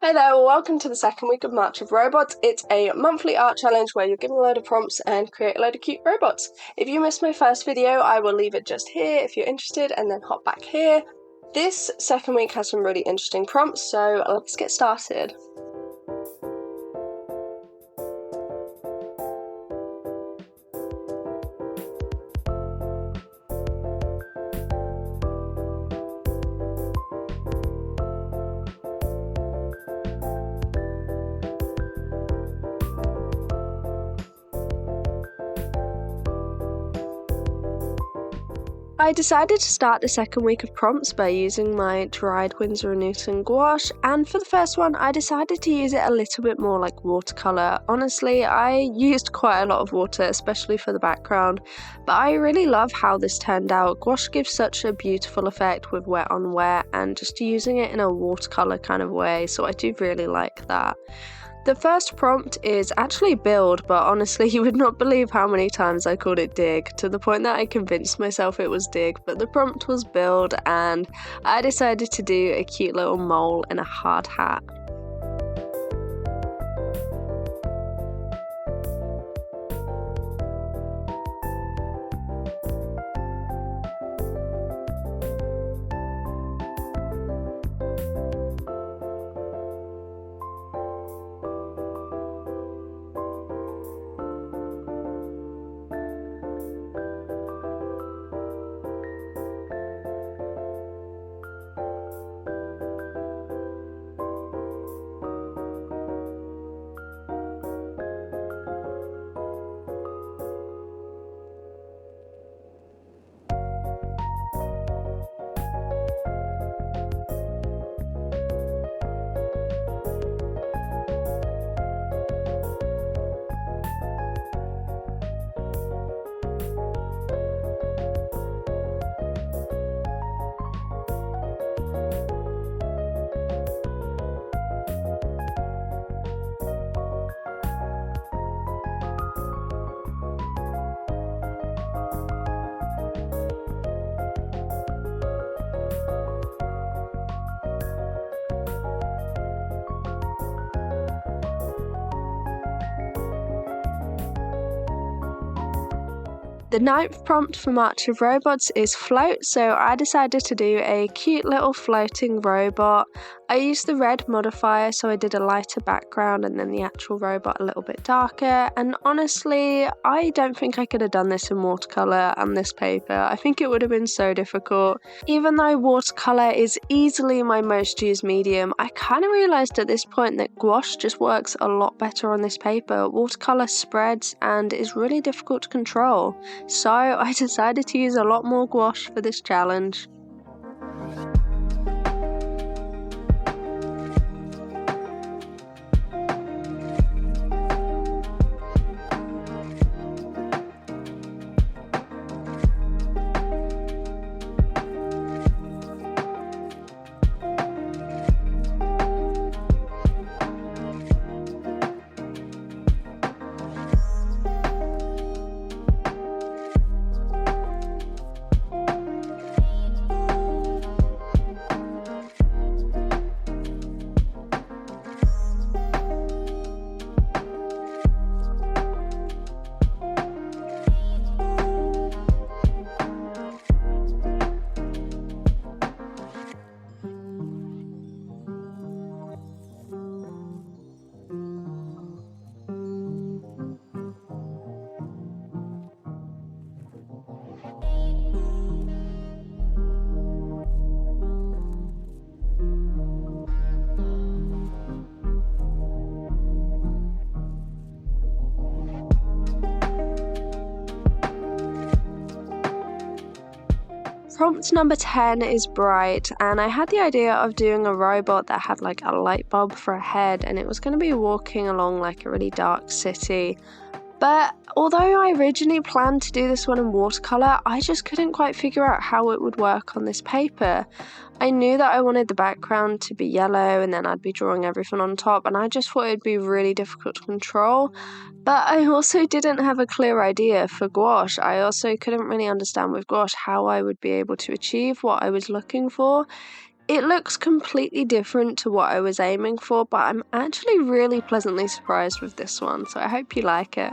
Hey there, welcome to the second week of March of Robots. It's a monthly art challenge where you're given a load of prompts and create a load of cute robots. If you missed my first video, I will leave it just here if you're interested, and then hop back here. This second week has some really interesting prompts, so let's get started. I decided to start the second week of prompts by using my dried Winsor & Newton gouache, and for the first one I decided to use it a little bit more like watercolour. Honestly, I used quite a lot of water, especially for the background, but I really love how this turned out. Gouache gives such a beautiful effect with wet on wet and just using it in a watercolour kind of way, so I do really like that. The first prompt is actually build, but honestly you would not believe how many times I called it dig, to the point that I convinced myself it was dig, but the prompt was build, and I decided to do a cute little mole in a hard hat. The ninth prompt for March of Robots is float, so I decided to do a cute little floating robot. I used the red modifier, so I did a lighter background and then the actual robot a little bit darker, and honestly I don't think I could have done this in watercolour and this paper. I think it would have been so difficult. Even though watercolour is easily my most used medium, I kind of realised at this point that gouache just works a lot better on this paper. Watercolour spreads and is really difficult to control. So I decided to use a lot more gouache for this challenge. Prompt number 10 is bright, and I had the idea of doing a robot that had like a light bulb for a head, and it was going to be walking along like a really dark city. But although I originally planned to do this one in watercolour, I just couldn't quite figure out how it would work on this paper. I knew that I wanted the background to be yellow and then I'd be drawing everything on top, and I just thought it'd be really difficult to control. But I also didn't have a clear idea for gouache. I also couldn't really understand with gouache how I would be able to achieve what I was looking for. It looks completely different to what I was aiming for, but I'm actually really pleasantly surprised with this one, so I hope you like it.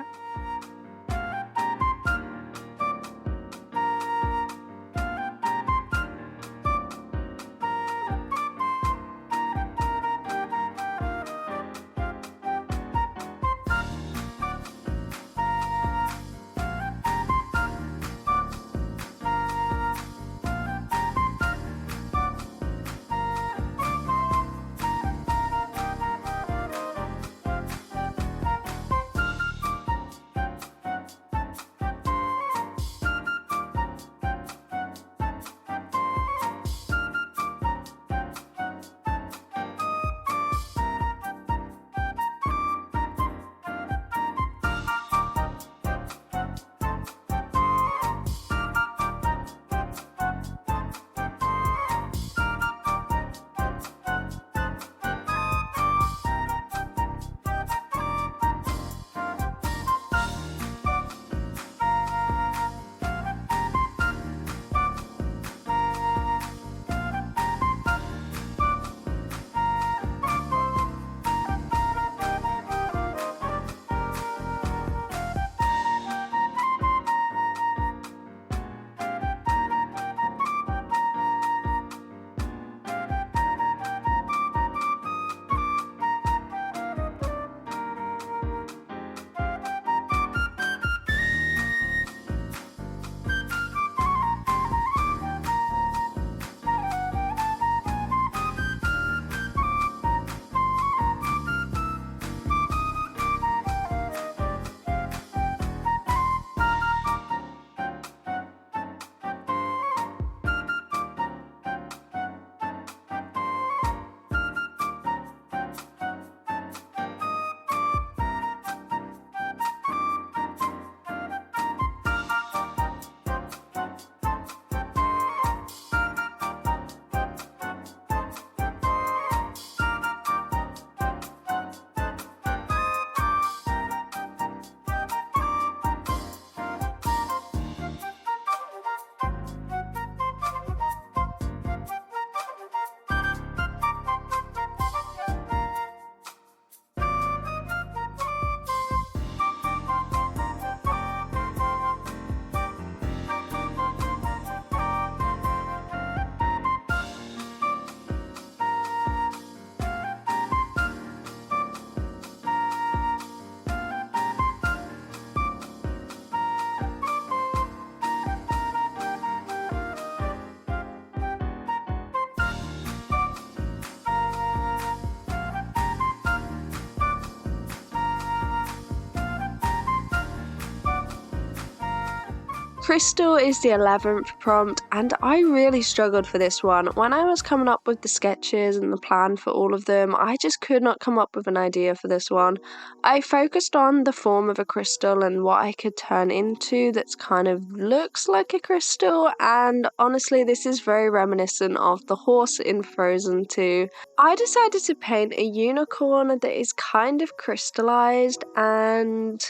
Crystal is the 11th prompt, and I really struggled for this one. When I was coming up with the sketches and the plan for all of them, I just could not come up with an idea for this one. I focused on the form of a crystal and what I could turn into that's kind of looks like a crystal, and honestly this is very reminiscent of the horse in Frozen 2. I decided to paint a unicorn that is kind of crystallized and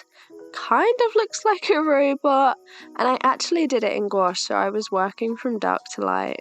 kind of looks like a robot, and I actually did it in gouache, so I was working from dark to light.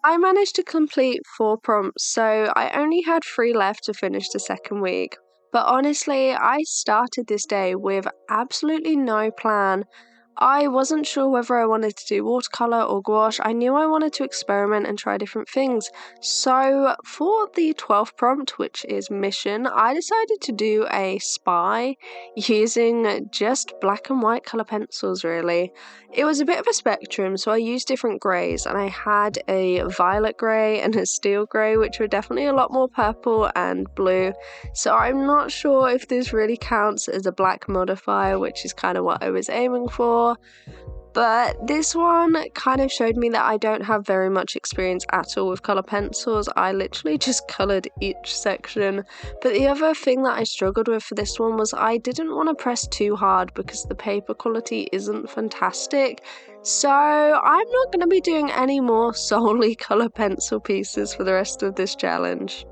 I managed to complete 4 prompts, so I only had 3 left to finish the second week. But honestly, I started this day with absolutely no plan. I wasn't sure whether I wanted to do watercolour or gouache. I knew I wanted to experiment and try different things. So for the 12th prompt, which is mission, I decided to do a spy using just black and white colour pencils really. It was a bit of a spectrum, so I used different greys, and I had a violet grey and a steel grey, which were definitely a lot more purple and blue. So I'm not sure if this really counts as a black modifier, which is kind of what I was aiming for. But this one kind of showed me that I don't have very much experience at all with colour pencils. I literally just coloured each section. But the other thing that I struggled with for this one was I didn't want to press too hard because the paper quality isn't fantastic. So I'm not going to be doing any more solely colour pencil pieces for the rest of this challenge.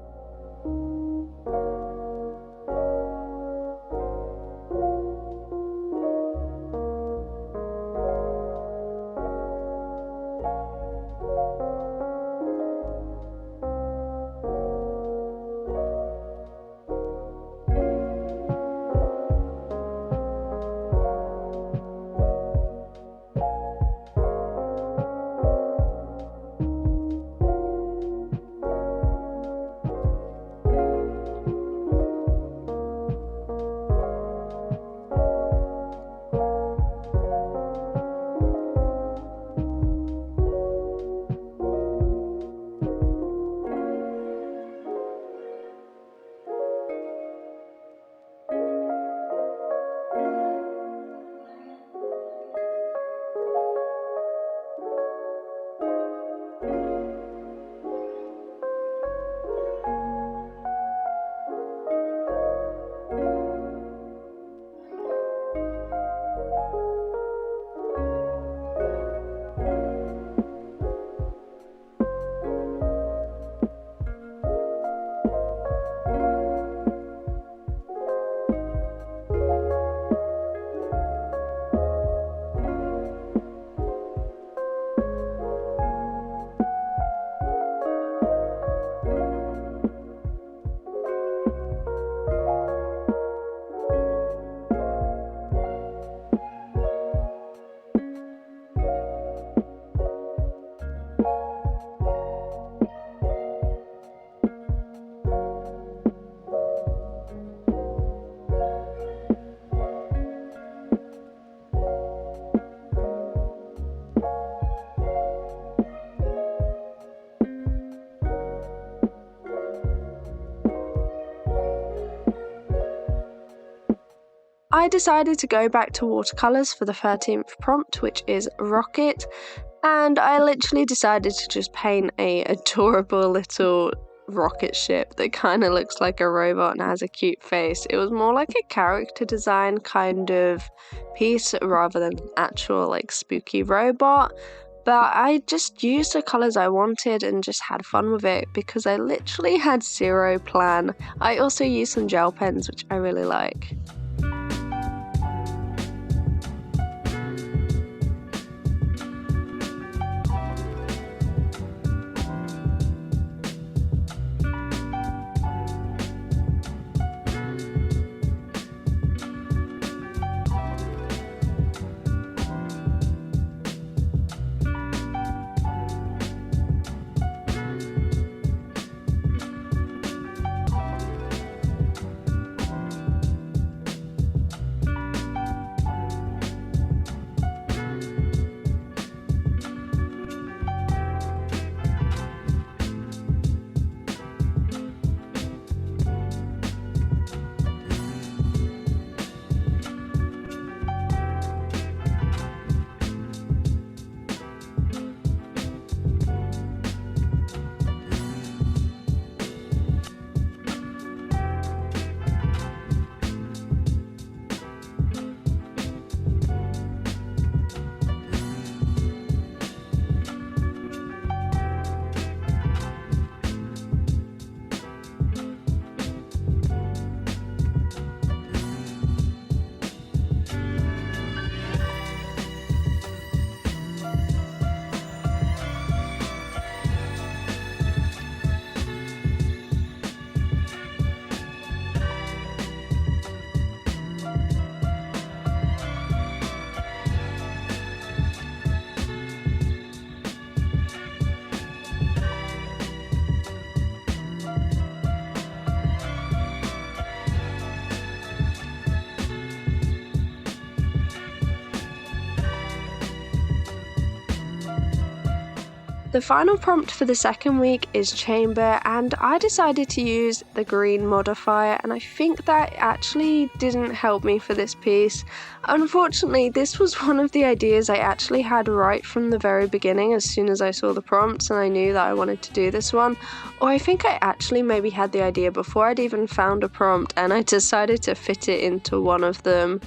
I decided to go back to watercolours for the 13th prompt, which is Rocket, and I literally decided to just paint a adorable little rocket ship that kind of looks like a robot and has a cute face. It was more like a character design kind of piece rather than an actual like spooky robot. But I just used the colours I wanted and just had fun with it because I literally had zero plan. I also used some gel pens, which I really like. The final prompt for the second week is chamber, and I decided to use the green modifier, and I think that actually didn't help me for this piece. Unfortunately, this was one of the ideas I actually had right from the very beginning as soon as I saw the prompts and I knew that I wanted to do this one. Or I think I actually maybe had the idea before I'd even found a prompt and I decided to fit it into one of them.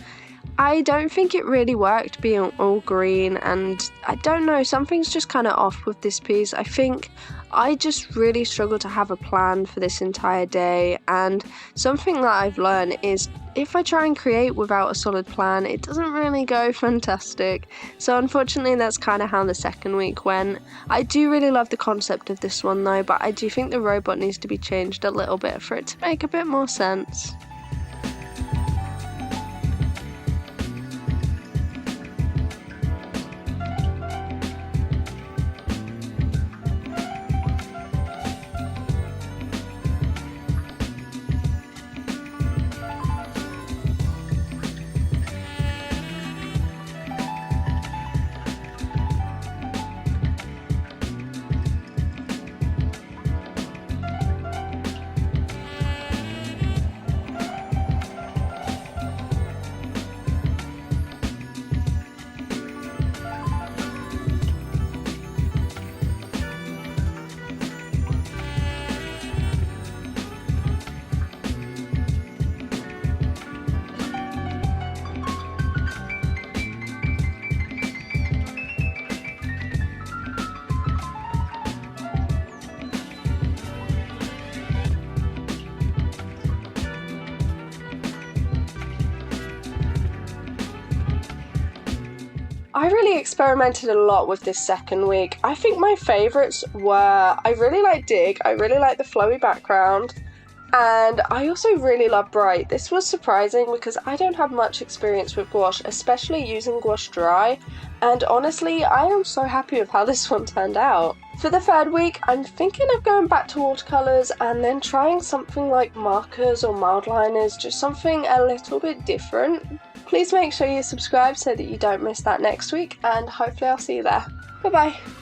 I don't think it really worked being all green, and I don't know, something's just kind of off with this piece. I think I just really struggle to have a plan for this entire day, and something that I've learned is if I try and create without a solid plan, it doesn't really go fantastic. So unfortunately that's kind of how the second week went. I do really love the concept of this one though, but I do think the robot needs to be changed a little bit for it to make a bit more sense. I really experimented a lot with this second week. I think my favourites were, I really like Dig, I really like the flowy background, and I also really love Bright. This was surprising because I don't have much experience with gouache, especially using gouache dry, and honestly, I am so happy with how this one turned out. For the third week, I'm thinking of going back to watercolours and then trying something like markers or mild liners, just something a little bit different. Please make sure you subscribe so that you don't miss that next week, and hopefully I'll see you there. Bye bye!